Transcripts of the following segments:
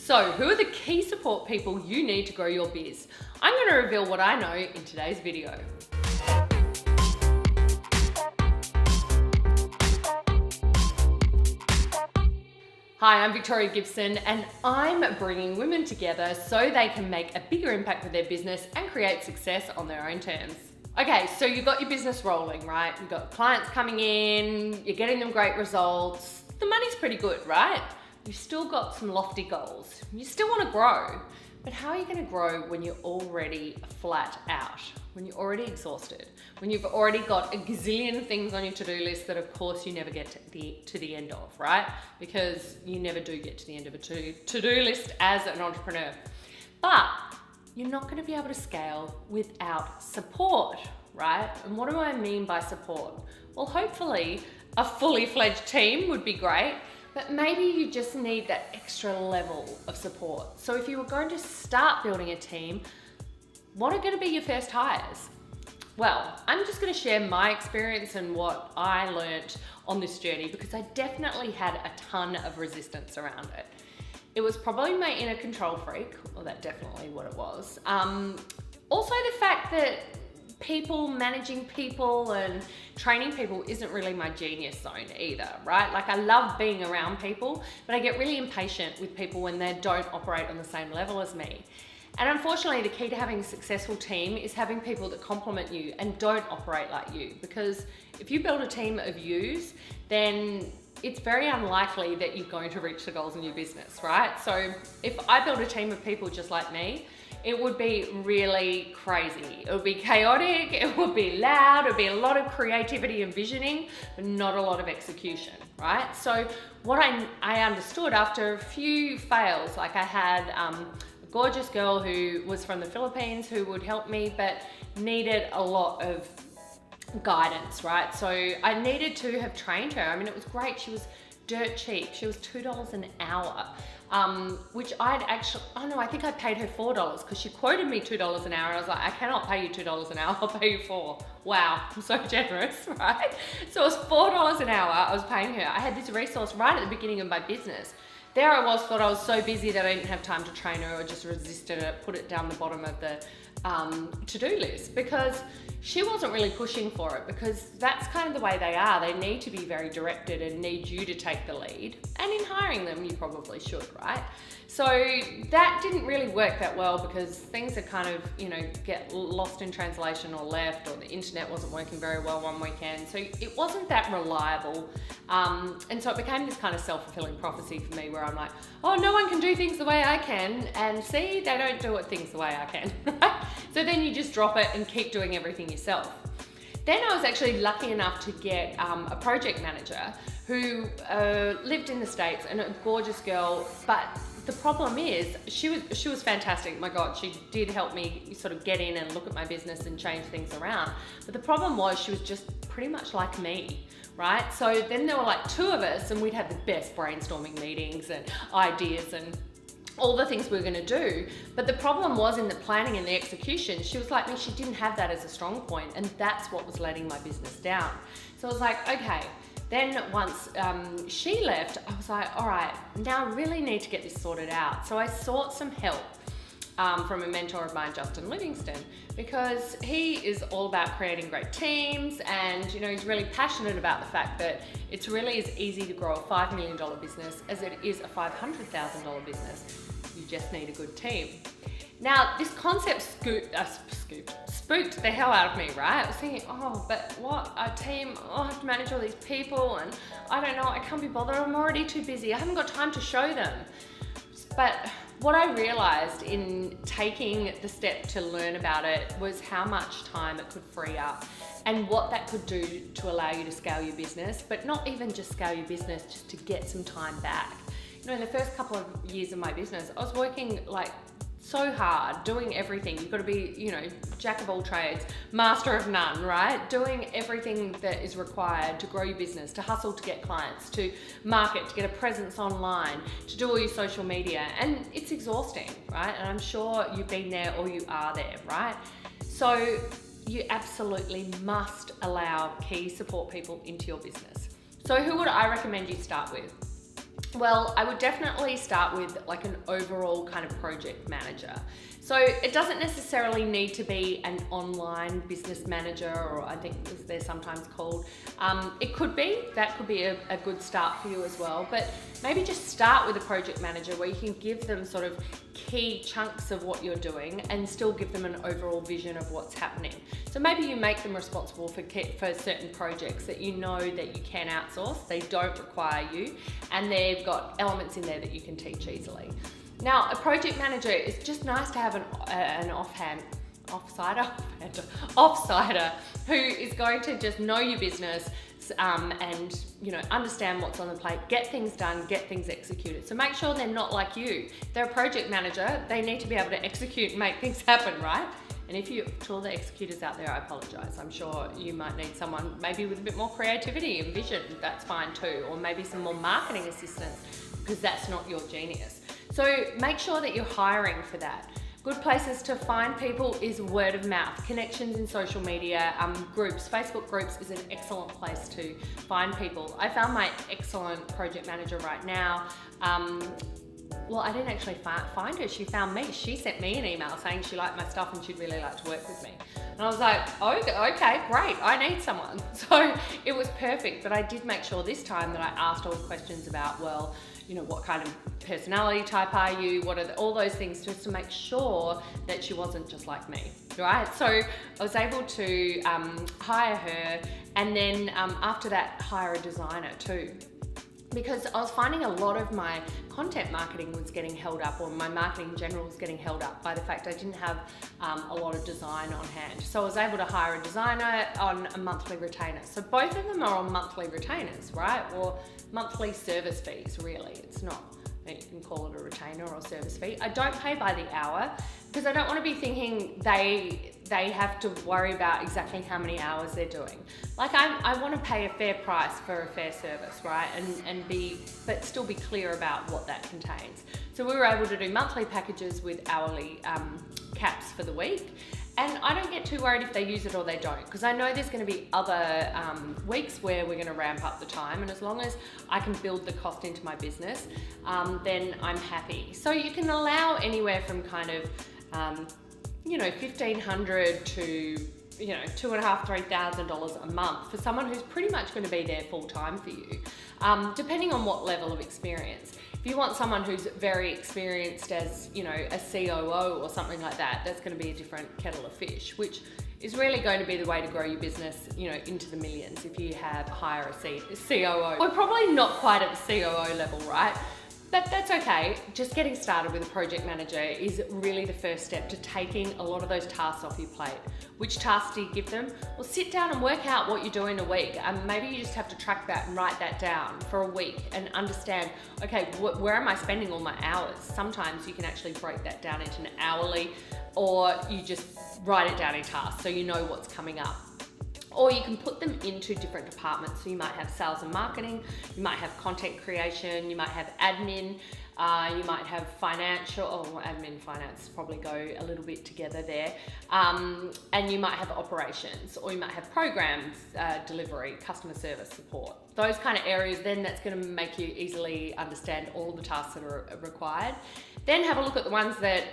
So who are the key support people you need to grow your biz? I'm going to reveal what I know in today's video. Hi, I'm Victoria Gibson and I'm bringing women together so they can make a bigger impact with their business and create success on their own terms. Okay, so you've got your business rolling, right? You've got clients coming in, you're getting them great results, the money's pretty good, right? You've still got some lofty goals. You still want to grow, but how are you going to grow when you're already flat out? When you're already exhausted? When you've already got a gazillion things on your to-do list that of course you never get to the end of, right? Because you never do get to the end of a to-do list as an entrepreneur. But you're not going to be able to scale without support, right? And what do I mean by support? Well, hopefully a fully fledged team would be great, but maybe you just need that extra level of support. So if you were going to start building a team, what are going to be your first hires? Well, I'm just going to share my experience and what I learnt on this journey because I definitely had a ton of resistance around it. It was probably my inner control freak, well, that's definitely what it was. Also the fact that managing people and training people isn't really my genius zone either, right? Like I love being around people, but I get really impatient with people when they don't operate on the same level as me. And unfortunately, the key to having a successful team is having people that complement you and don't operate like you. Because if you build a team of yous, then it's very unlikely that you're going to reach the goals in your business, right? So if I build a team of people just like me, it would be really crazy. It would be chaotic, it would be loud, it would be a lot of creativity and visioning, but not a lot of execution, right? So what I understood after a few fails, like I had a gorgeous girl who was from the Philippines who would help me, but needed a lot of guidance, right? So I needed to have trained her. I mean, it was great. She was dirt cheap. She was $2 an hour, which I think I paid her $4 because she quoted me $2 an hour. I was like, I cannot pay you $2 an hour. I'll pay you $4. Wow, I'm so generous, right? So it was $4 an hour I was paying her. I had this resource right at the beginning of my business. There I was, thought I was so busy that I didn't have time to train her or just resisted it, put it down the bottom of the to-do list because she wasn't really pushing for it because that's kind of the way they are. They need to be very directed and need you to take the lead. And in hiring them, you probably should, right? So that didn't really work that well because things are kind of, get lost in translation or left, or the internet wasn't working very well one weekend. So it wasn't that reliable. And so it became this kind of self-fulfilling prophecy for me where I'm like, oh, no one can do things the way I can. And see, they don't do things the way I can, right? So then you just drop it and keep doing everything yourself. Then I was actually lucky enough to get a project manager who lived in the States and a gorgeous girl, but the problem is she was fantastic. My God, she did help me sort of get in and look at my business and change things around. But the problem was she was just pretty much like me, right? So then there were like two of us and we'd have the best brainstorming meetings and ideas and all the things we were going to do. But the problem was in the planning and the execution, she was like me, she didn't have that as a strong point, and that's what was letting my business down. So I was like, okay. Then once she left, I was like, all right, now I really need to get this sorted out. So I sought some help from a mentor of mine, Justin Livingston, because he is all about creating great teams and he's really passionate about the fact that it's really as easy to grow a $5 million business as it is a $500,000 business. You just need a good team. Now, this concept spooked the hell out of me, right? I was thinking, oh, but what, a team, I have to manage all these people and I don't know, I can't be bothered, I'm already too busy, I haven't got time to show them. But what I realized in taking the step to learn about it was how much time it could free up and what that could do to allow you to scale your business, but not even just scale your business, just to get some time back. In the first couple of years of my business, I was working like so hard, doing everything. You've got to be, jack of all trades, master of none, right? Doing everything that is required to grow your business, to hustle to get clients, to market, to get a presence online, to do all your social media. And it's exhausting, right? And I'm sure you've been there or you are there, right? So you absolutely must allow key support people into your business. So who would I recommend you start with? Well, I would definitely start with like an overall kind of project manager. So it doesn't necessarily need to be an online business manager, or I think as they're sometimes called. It could be, that could be a good start for you as well. But maybe just start with a project manager where you can give them sort of key chunks of what you're doing and still give them an overall vision of what's happening. So maybe you make them responsible for certain projects that you know that you can outsource, they don't require you, and they've got elements in there that you can teach easily. Now, a project manager is just nice to have an offsider who is going to just know your business and understand what's on the plate, get things done, get things executed. So make sure they're not like you. If they're a project manager, they need to be able to execute and make things happen, right? And to all the executors out there, I apologize. I'm sure you might need someone maybe with a bit more creativity and vision. That's fine too. Or maybe some more marketing assistance, because that's not your genius. So make sure that you're hiring for that. Good places to find people is word of mouth, connections in social media, groups. Facebook groups is an excellent place to find people. I found my excellent project manager right now. Well, I didn't actually find her, she found me. She sent me an email saying she liked my stuff and she'd really like to work with me. And I was like, oh, okay, great, I need someone. So it was perfect, but I did make sure this time that I asked all the questions about, well, what kind of personality type are you? What are all those things, just to make sure that she wasn't just like me, right? So I was able to hire her, and then after that, hire a designer too. Because I was finding a lot of my content marketing was getting held up, or my marketing in general was getting held up by the fact I didn't have a lot of design on hand. So I was able to hire a designer on a monthly retainer. So both of them are on monthly retainers, right? Or monthly service fees, really. It's not, you can call it a retainer or service fee. I don't pay by the hour because I don't want to be thinking they have to worry about exactly how many hours they're doing. Like I want to pay a fair price for a fair service, right? But still be clear about what that contains. So we were able to do monthly packages with hourly caps for the week. And I don't get too worried if they use it or they don't, because I know there's going to be other weeks where we're going to ramp up the time, and as long as I can build the cost into my business, then I'm happy. So you can allow anywhere from kind of, $1,500 to $2,500, $3,000 a month for someone who's pretty much going to be there full time for you, depending on what level of experience. If you want someone who's very experienced as, a COO or something like that, that's going to be a different kettle of fish, which is really going to be the way to grow your business, into the millions if you hire a COO. We're probably not quite at the COO level, right? But that's okay. Just getting started with a project manager is really the first step to taking a lot of those tasks off your plate. Which tasks do you give them? Well, sit down and work out what you're doing a week. Maybe you just have to track that and write that down for a week and understand, okay, where am I spending all my hours? Sometimes you can actually break that down into an hourly, or you just write it down in tasks so you know what's coming up. Or you can put them into different departments. So you might have sales and marketing, you might have content creation, you might have admin, you might have financial, admin and finance probably go a little bit together there. And you might have operations, or you might have programs, delivery, customer service support. Those kind of areas, then that's going to make you easily understand all the tasks that are required. Then have a look at the ones that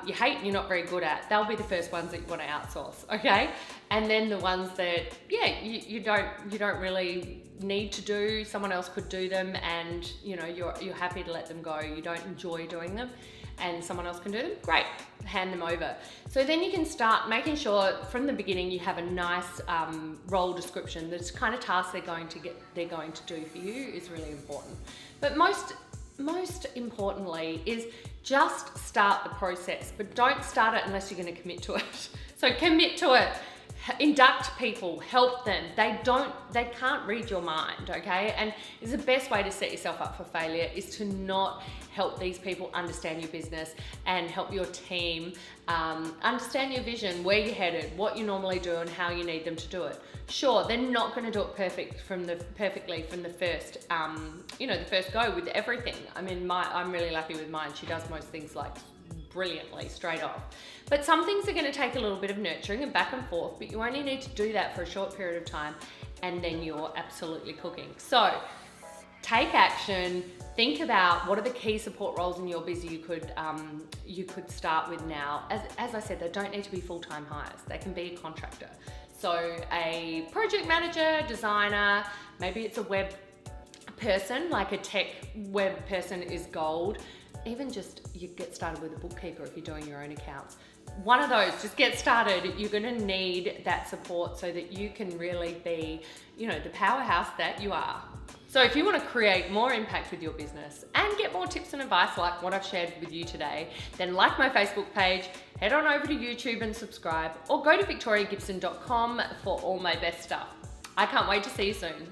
you hate and you're not very good at. They'll be the first ones that you want to outsource, okay? And then the ones that, you don't really need to do, someone else could do them, and you're happy to let them go. You don't enjoy doing them, and someone else can do them, great, hand them over. So then you can start making sure from the beginning you have a nice role description. The kind of tasks they're going to do for you is really important. But most importantly is just start the process, but don't start it unless you're going to commit to it. So commit to it. Induct people, help them. They can't read your mind, okay? And it's the best way to set yourself up for failure is to not help these people understand your business and help your team understand your vision, where you're headed, what you normally do, and how you need them to do it. Sure, they're not going to do it perfectly from the first, the first go with everything. I mean, I'm really lucky with mine. She does most things like brilliantly straight off. But some things are going to take a little bit of nurturing and back and forth, but you only need to do that for a short period of time, and then you're absolutely cooking. So take action. Think about what are the key support roles in your business you could start with now. As I said, they don't need to be full-time hires. They can be a contractor. So a project manager, designer, maybe it's a web person, like a tech web person is gold. Even just you get started with a bookkeeper if you're doing your own accounts. One of those, just get started. You're gonna need that support so that you can really be, the powerhouse that you are. So if you want to create more impact with your business and get more tips and advice like what I've shared with you today, then like my Facebook page, head on over to YouTube and subscribe, or go to victoriagibson.com for all my best stuff. I can't wait to see you soon.